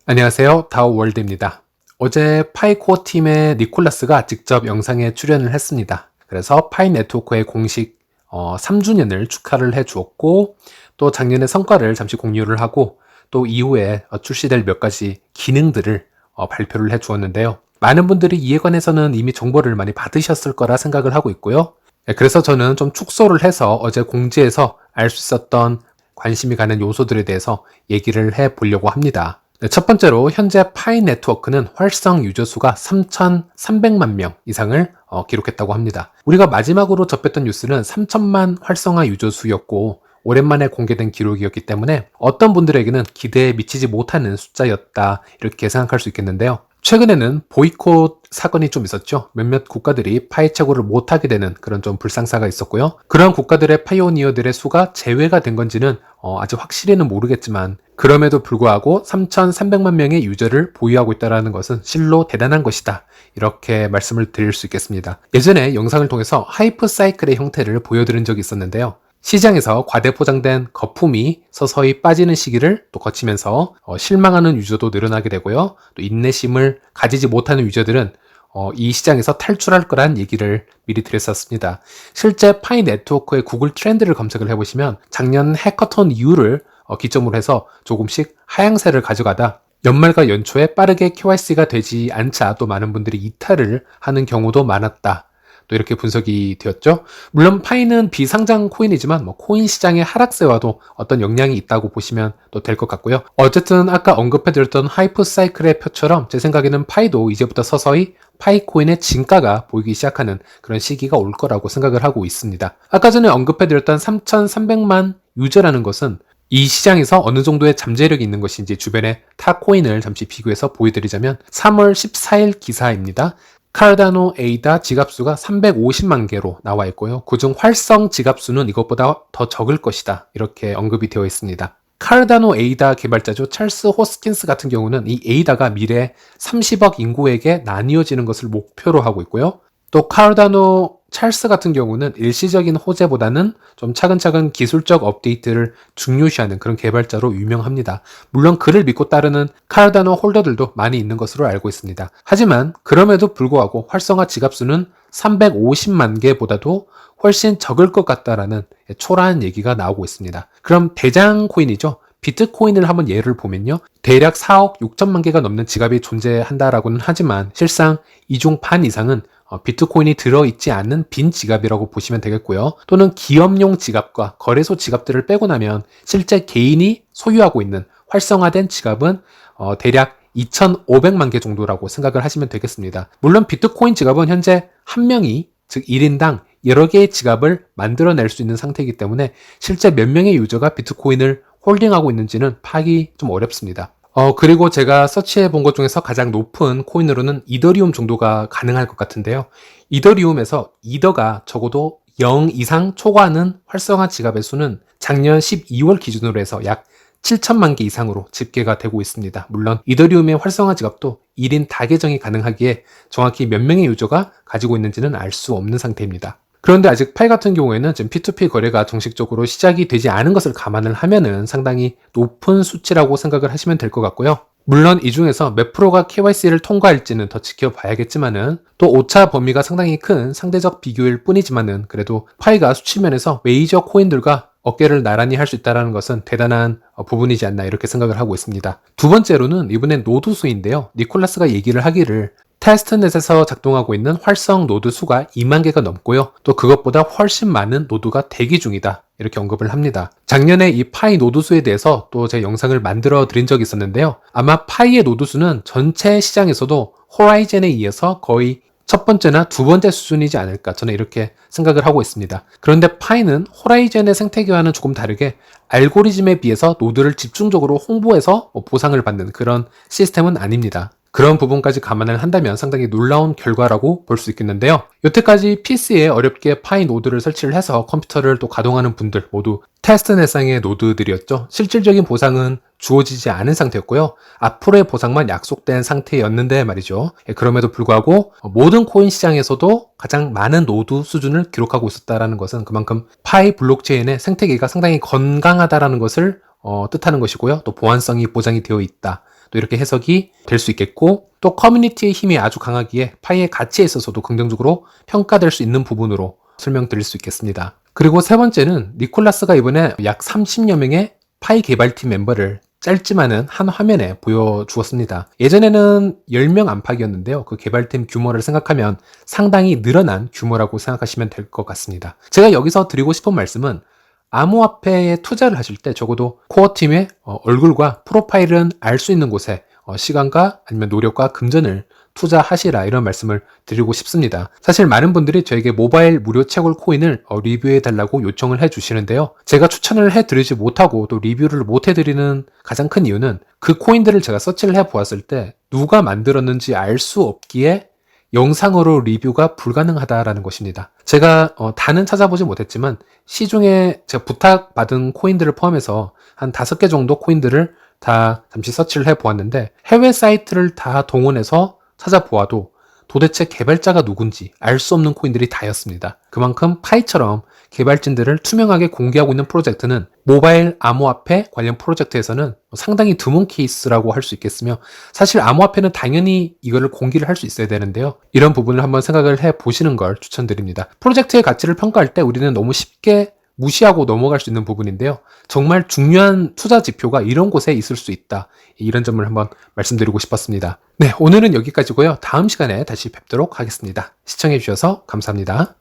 안녕하세요. 다오월드입니다. 어제 파이코어 팀의 니콜라스가 직접 영상에 출연을 했습니다. 그래서 파이 네트워크의 공식 3주년을 축하를 해 주었고, 또 작년의 성과를 잠시 공유를 하고, 또 이후에 출시될 몇 가지 기능들을 발표를 해 주었는데요. 많은 분들이 이에 관해서는 이미 정보를 많이 받으셨을 거라 생각을 하고 있고요. 그래서 저는 좀 축소를 해서 어제 공지에서 알 수 있었던 관심이 가는 요소들에 대해서 얘기를 해 보려고 합니다. 첫 번째로 현재 파이 네트워크는 활성 유저 수가 3,300만 명 이상을 기록했다고 합니다. 우리가 마지막으로 접했던 뉴스는 3천만 활성화 유저 수였고, 오랜만에 공개된 기록이었기 때문에 어떤 분들에게는 기대에 미치지 못하는 숫자였다, 이렇게 생각할 수 있겠는데요. 최근에는 보이콧 사건이 좀 있었죠. 몇몇 국가들이 파이 채굴을 못하게 되는 그런 좀 불상사가 있었고요. 그런 국가들의 파이오니어들의 수가 제외가 된 건지는 아직 확실히는 모르겠지만, 그럼에도 불구하고 3,300만 명의 유저를 보유하고 있다는 것은 실로 대단한 것이다, 이렇게 말씀을 드릴 수 있겠습니다. 예전에 영상을 통해서 하이프 사이클의 형태를 보여드린 적이 있었는데요. 시장에서 과대포장된 거품이 서서히 빠지는 시기를 또 거치면서 실망하는 유저도 늘어나게 되고요. 또 인내심을 가지지 못하는 유저들은 이 시장에서 탈출할 거란 얘기를 미리 드렸었습니다. 실제 파이 네트워크의 구글 트렌드를 검색을 해보시면 작년 해커톤 이후를 기점으로 해서 조금씩 하향세를 가져가다 연말과 연초에 빠르게 KYC가 되지 않자 또 많은 분들이 이탈을 하는 경우도 많았다, 또 이렇게 분석이 되었죠. 물론 파이는 비상장 코인이지만 코인 시장의 하락세와도 어떤 영향이 있다고 보시면 또 될 것 같고요. 어쨌든 아까 언급해드렸던 하이프 사이클의 표처럼 제 생각에는 파이도 이제부터 서서히 파이 코인의 진가가 보이기 시작하는 그런 시기가 올 거라고 생각을 하고 있습니다. 아까 전에 언급해드렸던 3,300만 유저라는 것은 이 시장에서 어느 정도의 잠재력이 있는 것인지 주변의 타 코인을 잠시 비교해서 보여드리자면 3월 14일 기사입니다. 카르다노 에이다 지갑수가 350만 개로 나와 있고요. 그중 활성 지갑수는 이것보다 더 적을 것이다, 이렇게 언급이 되어 있습니다. 카르다노 에이다 개발자죠. 찰스 호스킨스 같은 경우는 이 에이다가 미래 30억 인구에게 나뉘어지는 것을 목표로 하고 있고요. 또 카르다노 찰스 같은 경우는 일시적인 호재보다는 좀 차근차근 기술적 업데이트를 중요시하는 그런 개발자로 유명합니다. 물론 그를 믿고 따르는 카르다노 홀더들도 많이 있는 것으로 알고 있습니다. 하지만 그럼에도 불구하고 활성화 지갑수는 350만 개보다도 훨씬 적을 것 같다라는 초라한 얘기가 나오고 있습니다. 그럼 대장 코인이죠. 비트코인을 한번 예를 보면요. 대략 4억 6천만 개가 넘는 지갑이 존재한다라고는 하지만 실상 이 중 반 이상은 비트코인이 들어있지 않는 빈 지갑이라고 보시면 되겠고요. 또는 기업용 지갑과 거래소 지갑들을 빼고 나면 실제 개인이 소유하고 있는 활성화된 지갑은 대략 2,500만 개 정도라고 생각을 하시면 되겠습니다. 물론 비트코인 지갑은 현재 한 명이, 즉 1인당 여러 개의 지갑을 만들어낼 수 있는 상태이기 때문에 실제 몇 명의 유저가 비트코인을 홀딩하고 있는지는 파악이 좀 어렵습니다. 그리고 제가 서치해 본 것 중에서 가장 높은 코인으로는 이더리움 정도가 가능할 것 같은데요. 이더리움에서 이더가 적어도 0 이상 초과하는 활성화 지갑의 수는 작년 12월 기준으로 해서 약 7천만 개 이상으로 집계가 되고 있습니다. 물론 이더리움의 활성화 지갑도 1인 다계정이 가능하기에 정확히 몇 명의 유저가 가지고 있는지는 알 수 없는 상태입니다. 그런데 아직 파이 같은 경우에는 지금 P2P 거래가 정식적으로 시작이 되지 않은 것을 감안을 하면은 상당히 높은 수치라고 생각을 하시면 될 것 같고요. 물론 이 중에서 몇 프로가 KYC를 통과할지는 더 지켜봐야겠지만은, 또 오차 범위가 상당히 큰 상대적 비교일 뿐이지만은 그래도 파이가 수치면에서 메이저 코인들과 어깨를 나란히 할 수 있다는 것은 대단한 부분이지 않나, 이렇게 생각을 하고 있습니다. 두 번째로는 이번엔 노드 수인데요. 니콜라스가 얘기를 하기를 테스트넷에서 작동하고 있는 활성 노드 수가 2만 개가 넘고요. 또 그것보다 훨씬 많은 노드가 대기 중이다, 이렇게 언급을 합니다. 작년에 이 파이 노드 수에 대해서 또 제 영상을 만들어 드린 적이 있었는데요. 아마 파이의 노드 수는 전체 시장에서도 호라이즌에 이어서 거의 첫 번째나 두 번째 수준이지 않을까, 저는 이렇게 생각을 하고 있습니다. 그런데 파이는 호라이즌의 생태계와는 조금 다르게 알고리즘에 비해서 노드를 집중적으로 홍보해서 보상을 받는 그런 시스템은 아닙니다. 그런 부분까지 감안을 한다면 상당히 놀라운 결과라고 볼 수 있겠는데요. 여태까지 PC에 어렵게 파이 노드를 설치를 해서 컴퓨터를 또 가동하는 분들 모두 테스트넷상의 노드들이었죠. 실질적인 보상은 주어지지 않은 상태였고요. 앞으로의 보상만 약속된 상태였는데 말이죠. 그럼에도 불구하고 모든 코인 시장에서도 가장 많은 노드 수준을 기록하고 있었다는 것은 그만큼 파이 블록체인의 생태계가 상당히 건강하다라는 것을 뜻하는 것이고요. 또 보안성이 보장이 되어 있다, 또 이렇게 해석이 될 수 있겠고, 또 커뮤니티의 힘이 아주 강하기에 파이의 가치에 있어서도 긍정적으로 평가될 수 있는 부분으로 설명드릴 수 있겠습니다. 그리고 세 번째는 니콜라스가 이번에 약 30여 명의 파이 개발팀 멤버를 짧지만은 한 화면에 보여주었습니다. 예전에는 10명 안팎이었는데요. 그 개발팀 규모를 생각하면 상당히 늘어난 규모라고 생각하시면 될 것 같습니다. 제가 여기서 드리고 싶은 말씀은 암호화폐에 투자를 하실 때 적어도 코어팀의 얼굴과 프로파일은 알 수 있는 곳에 시간과 아니면 노력과 금전을 투자하시라, 이런 말씀을 드리고 싶습니다. 사실 많은 분들이 저에게 모바일 무료 채굴 코인을 리뷰해 달라고 요청을 해 주시는데요. 제가 추천을 해 드리지 못하고 또 리뷰를 못 해드리는 가장 큰 이유는 그 코인들을 제가 서치를 해 보았을 때 누가 만들었는지 알 수 없기에 영상으로 리뷰가 불가능하다라는 것입니다. 제가 다는 찾아보지 못했지만 시중에 제가 부탁받은 코인들을 포함해서 한 5개 정도 코인들을 다 잠시 서치를 해 보았는데, 해외 사이트를 다 동원해서 찾아보아도 도대체 개발자가 누군지 알 수 없는 코인들이 다였습니다. 그만큼 파이처럼 개발진들을 투명하게 공개하고 있는 프로젝트는 모바일 암호화폐 관련 프로젝트에서는 상당히 드문 케이스라고 할 수 있겠으며, 사실 암호화폐는 당연히 이거를 공개를 할 수 있어야 되는데요. 이런 부분을 한번 생각을 해 보시는 걸 추천드립니다. 프로젝트의 가치를 평가할 때 우리는 너무 쉽게 무시하고 넘어갈 수 있는 부분인데요. 정말 중요한 투자 지표가 이런 곳에 있을 수 있다, 이런 점을 한번 말씀드리고 싶었습니다. 네, 오늘은 여기까지고요. 다음 시간에 다시 뵙도록 하겠습니다. 시청해 주셔서 감사합니다.